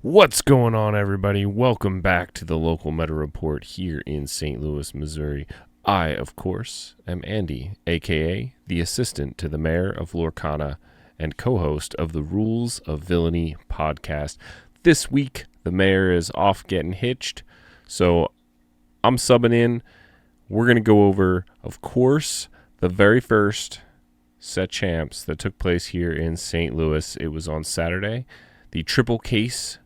What's going on, everybody? Welcome back to the local Meta Report here in St. Louis, Missouri. I, of course, am Andy, aka the assistant to the mayor of Lorcana and co-host of the Rules of Villainy podcast. This week, the mayor is off getting hitched, so I'm subbing in. We're going to go over, of course, the very first set champs that took place here in St. Louis. It was on Saturday. The triple case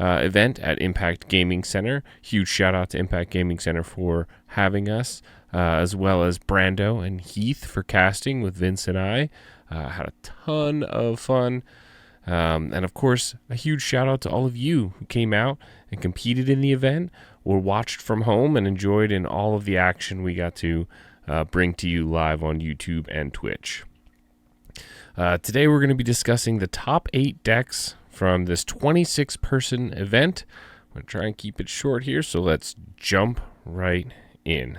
event at Impact Gaming Center. Huge shout out to Impact Gaming Center for having us, as well as Brando and Heath for casting with Vince and I. Had a ton of fun. And of course, a huge shout out to all of you who came out and competed in the event or watched from home and enjoyed in all of the action we got to bring to you live on YouTube and Twitch. Today we're going to be discussing the top 8 decks from this 26-person event. I'm going to try and keep it short here, so let's jump right in.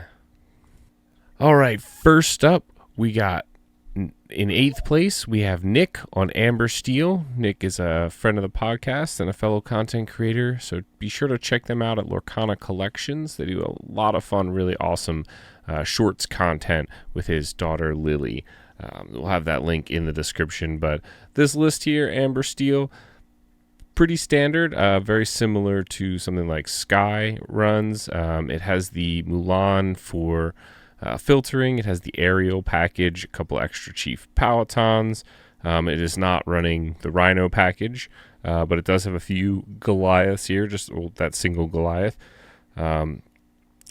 All right, first up, we got in 8th place, we have Nick on Amber Steel. Nick is a friend of the podcast and a fellow content creator, so be sure to check them out at Lorcana Collections. They do a lot of fun, really awesome shorts content with his daughter, Lily. We'll have that link in the description, but this list here, Amber Steel, pretty standard, very similar to something like Sky runs. It has the Mulan for filtering. It has the aerial package, a couple extra chief Palutons. It is not running the Rhino package, but it does have a few Goliaths here, just that single Goliath.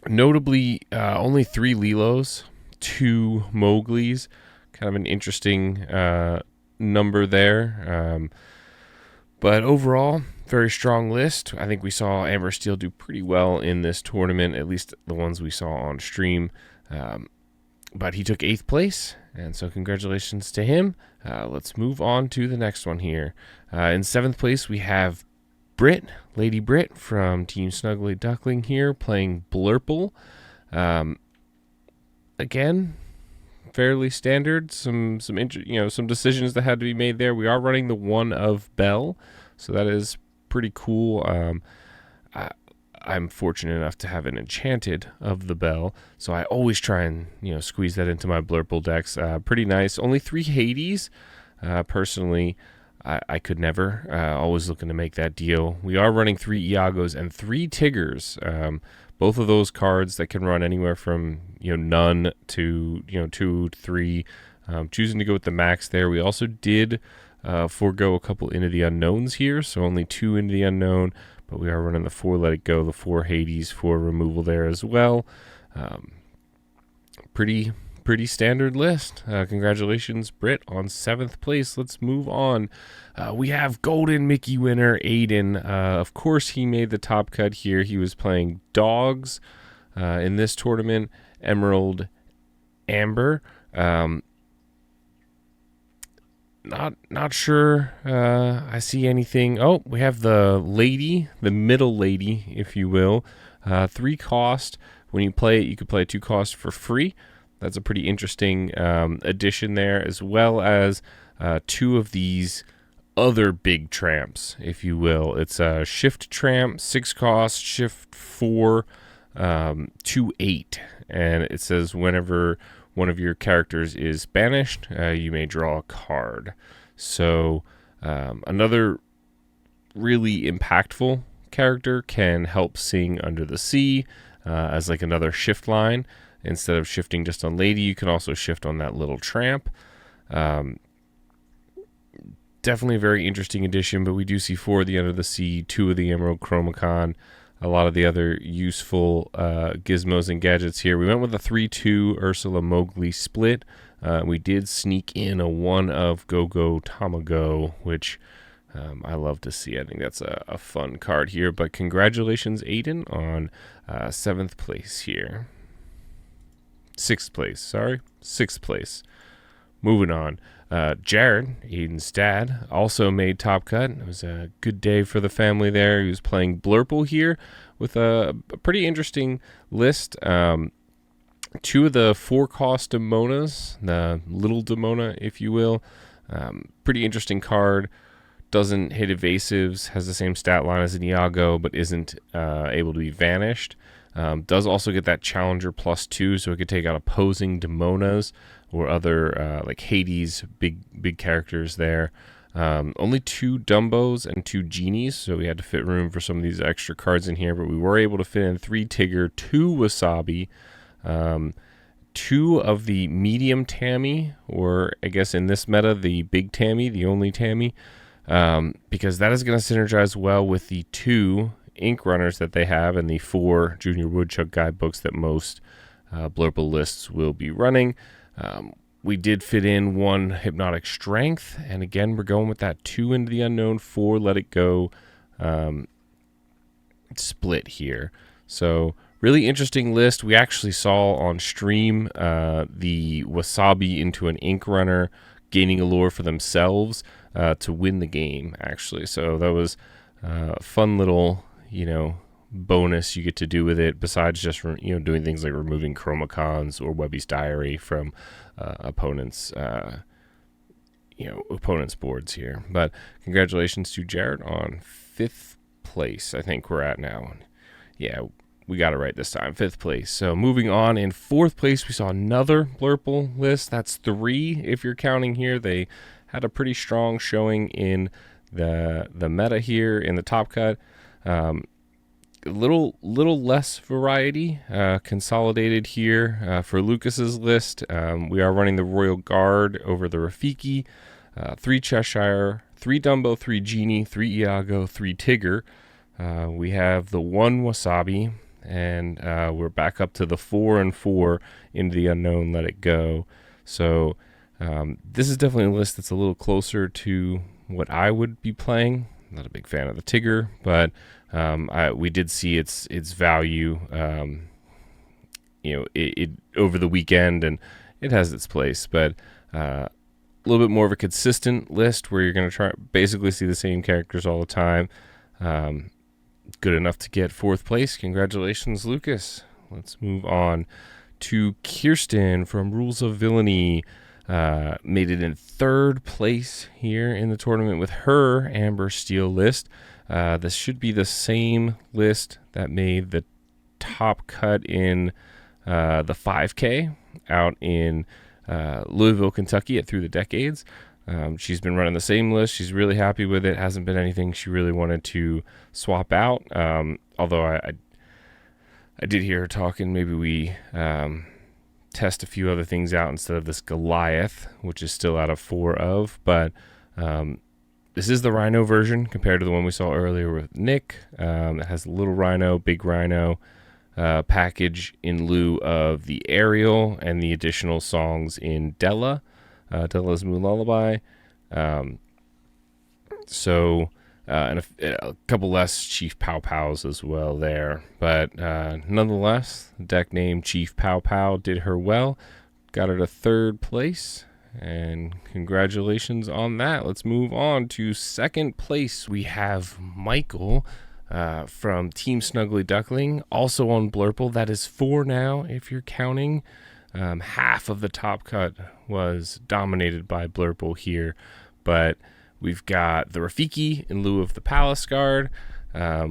Notably, only 3 Lilos, 2 Mowglis, kind of an interesting number there. But overall, very strong list. I think we saw Amber Steel do pretty well in this tournament, at least the ones we saw on stream. But he took 8th place, and so congratulations to him. Let's move on to the next one here. In 7th place, we have Lady Brit from Team Snuggly Duckling here, playing Blurple. Again, fairly standard. Some decisions that had to be made there. We are running the one of Belle, so that is pretty cool. I'm fortunate enough to have an enchanted of the Belle, so I always try and squeeze that into my Blurple decks. Pretty nice. Only 3 Hades. Personally, I could never. Always looking to make that deal. We are running 3 Iagos and 3 Tiggers. Both of those cards that can run anywhere from none to 2 to 3. Choosing to go with the max there. We also did forego a couple Into the Unknowns here, so only 2 Into the Unknown, but we are running the 4 Let It Go, the 4 Hades for removal there as well. Pretty standard list. Congratulations, Britt, on 7th place. Let's move on. We have Golden Mickey winner Aiden. Of course, he made the top cut here. He was playing Dogs in this tournament. Emerald Amber. Not sure I see anything. Oh, we have the middle lady, if you will. 3 cost. When you play it, you could play 2 cost for free. That's a pretty interesting addition there, as well as 2 of these other big tramps, if you will. It's a Shift Tramp, 6 cost, Shift 4, 2, 8. And it says whenever one of your characters is banished, you may draw a card. So another really impactful character can help sing Under the Sea as like another shift line. Instead of shifting just on Lady, you can also shift on that little tramp. Definitely a very interesting addition, but we do see 4 of the Under the Sea, 2 of the Emerald Chromacon, a lot of the other useful gizmos and gadgets here. We went with a 3-2 Ursula Mowgli split. We did sneak in a 1 of Go-Go Tamago, which I love to see. I think that's a fun card here. But congratulations, Aiden, on 7th place here. 6th place. Moving on. Jared, Aiden's dad, also made top cut. It was a good day for the family there. He was playing Blurple here with a pretty interesting list. 2 of the 4 cost Demonas, the little Demona, if you will. Pretty interesting card. doesn't hit evasives, has the same stat line as an Iago, but isn't able to be vanished. Does also get that Challenger +2, so it could take out opposing Demonas or other like Hades, big characters there. Only 2 Dumbos and 2 Genies, so we had to fit room for some of these extra cards in here, but we were able to fit in 3 Tigger, 2 Wasabi, 2 of the medium Tammy, or I guess in this meta, the big Tammy, the only Tammy, because that is going to synergize well with the 2 ink runners that they have and the 4 Junior Woodchuck guidebooks that most Blurple lists will be running. We did fit in 1 Hypnotic Strength, and again, we're going with that 2 Into the Unknown, 4 Let It Go split here. So really interesting list. We actually saw on stream the Wasabi into an ink runner gaining allure for themselves to win the game, actually. So that was a fun little, bonus you get to do with it, besides just doing things like removing Chromacons or Webby's Diary from opponents' boards here. But congratulations to Jared on 5th place. I think we're at now. Yeah, we got it right this time. 5th place. So moving on, in 4th place, we saw another Blurple list. That's 3 if you're counting here. They had a pretty strong showing in the meta here in the top cut. A little less variety consolidated here for Lucas's list. We are running the Royal Guard over the Rafiki, 3 Cheshire, 3 Dumbo, 3 Genie, 3 Iago, 3 Tigger. We have the 1 Wasabi, and we're back up to the 4 and 4 Into the Unknown, Let It Go. So this is definitely a list that's a little closer to what I would be playing. Not a big fan of the Tigger, but we did see its value, it over the weekend, and it has its place. But a little bit more of a consistent list where you're going to try basically see the same characters all the time. Good enough to get 4th place. Congratulations, Lucas. Let's move on to Kirsten from Rules of Villainy. Made it in 3rd place here in the tournament with her Amber Steel list. This should be the same list that made the top cut in the 5K out in Louisville, Kentucky at Through the Decades. She's been running the same list. She's really happy with it. Hasn't been anything she really wanted to swap out. Although I did hear her talking. Maybe we test a few other things out instead of this Goliath, which is still out of 4 of. But this is the Rhino version compared to the one we saw earlier with Nick. It has a little Rhino, big Rhino package in lieu of the Ariel and the additional songs in Della. Della's Moon Lullaby. And a couple less Chief Pow Pows as well there. But nonetheless, the deck name Chief Pow Pow did her well. Got her to 3rd place. And congratulations on that. Let's move on to 2nd place. We have Michael from Team Snuggly Duckling, also on Blurple. That is 4 now if you're counting. Half of the top cut was dominated by Blurple here, but we've got the Rafiki in lieu of the Palace Guard.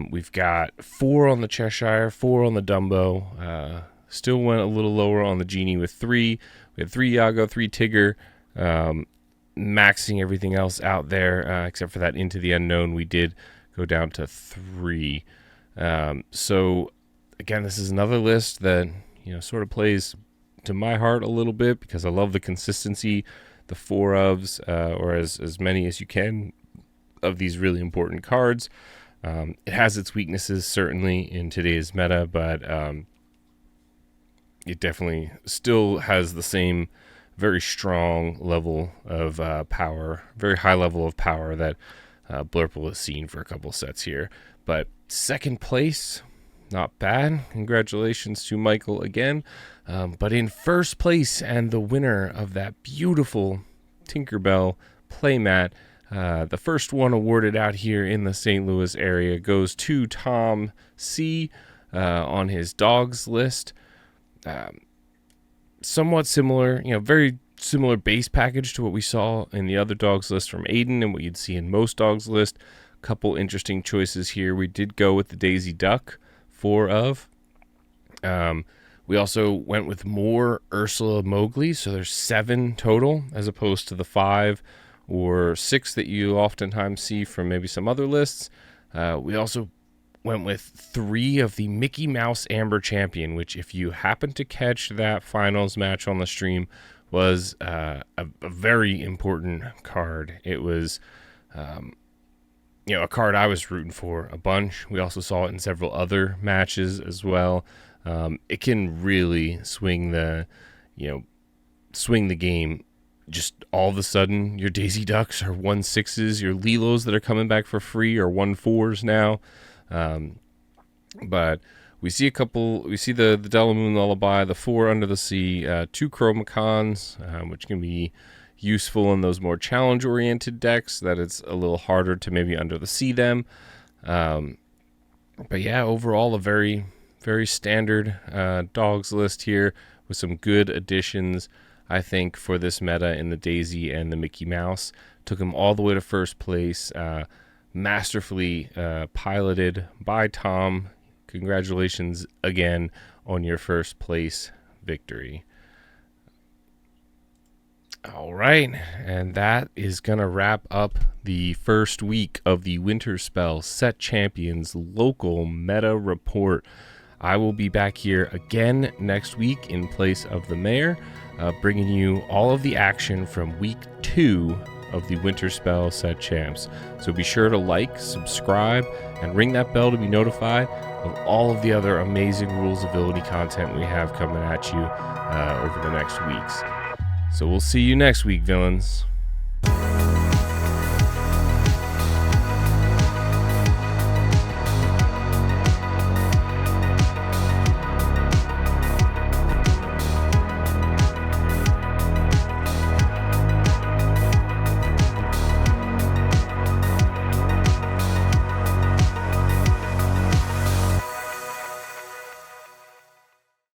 We've got 4 on the Cheshire, 4 on the Dumbo. Still went a little lower on the Genie with 3. We had 3 Iago, 3 Tigger, maxing everything else out there except for that Into the Unknown. We did go down to 3. So again, this is another list that sort of plays to my heart a little bit because I love the consistency, the 4 ofs, or as many as you can of these really important cards. It has its weaknesses certainly in today's meta, but it definitely still has the same very strong level of power, very high level of power that Blurple has seen for a couple sets here. But 2nd place, not bad. Congratulations to Michael again. But in 1st place and the winner of that beautiful Tinkerbell playmat, the first one awarded out here in the St. Louis area goes to Tom C. On his dogs list. Somewhat similar, very similar base package to what we saw in the other dogs list from Aiden and what you'd see in most dogs list. Couple interesting choices here. We did go with the Daisy Duck, 4 of. We also went with more Ursula Mowgli, so there's 7 total as opposed to the 5 or 6 that you oftentimes see from maybe some other lists. We also went with 3 of the Mickey Mouse Amber Champion, which if you happen to catch that finals match on the stream, was a very important card. It was a card I was rooting for a bunch. We also saw it in several other matches as well. It can really swing the game. Just all of a sudden, your Daisy Ducks are 1/6s. Your Lilos that are coming back for free are 1/4s now. But we see a couple. We see the Delamoon Lullaby, the 4 Under the Sea, 2 Chromacons, which can be useful in those more challenge-oriented decks that it's a little harder to maybe under the sea them. But yeah, overall a very, very standard dogs list here with some good additions, I think, for this meta in the Daisy and the Mickey Mouse. Took him all the way to first place, masterfully piloted by Tom. Congratulations again on your first place victory. All right, and that is going to wrap up the first week of the Winter Spell Set Champions local meta report. I will be back here again next week in place of the mayor, bringing you all of the action from week 2 of the Winter Spell Set Champs. So be sure to like, subscribe, and ring that bell to be notified of all of the other amazing Rules Ability content we have coming at you over the next weeks. So we'll see you next week, villains.